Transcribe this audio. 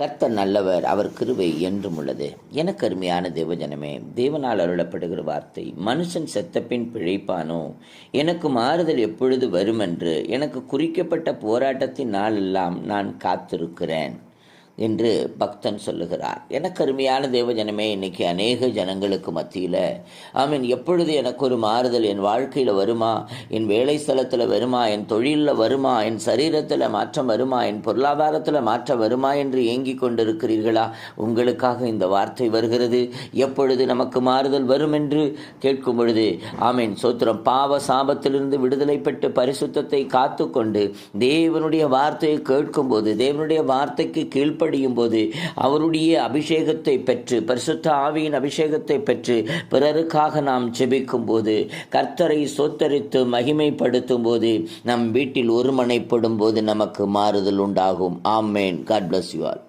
கர்த்தர் நல்லவர், அவர் கிருபை என்றும் உள்ளது. எனக்கு அருமையான தேவஜனமே, தேவனால் அருளப்படுகிற வார்த்தை, மனுஷன் செத்தபின் பிழைப்பானோ? எனக்கு மாறுதல் எப்பொழுது வருமென்று எனக்கு குறிக்கப்பட்ட போராட்டத்தின் நாளெல்லாம் நான் காத்திருக்கிறேன் என்று பக்தன் சொல்லுகிறார். எனக்கு அருமையான தேவஜனமே, இன்னைக்கு அநேக ஜனங்களுக்கு மத்தியில் எப்பொழுது எனக்கு ஒரு மாறுதல் என் வாழ்க்கையில் வருமா, என் வேலை ஸ்தலத்தில் வருமா, என் தொழிலில் வருமா, என் சரீரத்தில் மாற்றம் வருமா, என் பொருளாதாரத்தில் மாற்றம் வருமா என்று ஏங்கிக் கொண்டிருக்கிறீர்களா? உங்களுக்காக இந்த வார்த்தை வருகிறது. எப்பொழுது நமக்கு மாறுதல் வரும் என்று கேட்கும் பொழுது சோத்திரம், பாவ சாபத்திலிருந்து விடுதலை பெற்று பரிசுத்தத்தை காத்து கொண்டு தேவனுடைய வார்த்தையை கேட்கும் போது, தேவனுடைய வார்த்தைக்கு கீழ்ப்ப போது, அவருடைய அபிஷேகத்தை பெற்று, பரிசுத்த ஆவியின் அபிஷேகத்தை பெற்று பிறருக்காக நாம் ஜெபிக்கும் போது, கர்த்தரை சோத்தரித்து மகிமைப்படுத்தும் போது, நம் வீட்டில் ஒருமனைப்படும் போது நமக்கு மாறுதல் உண்டாகும். ஆமென். God bless you all.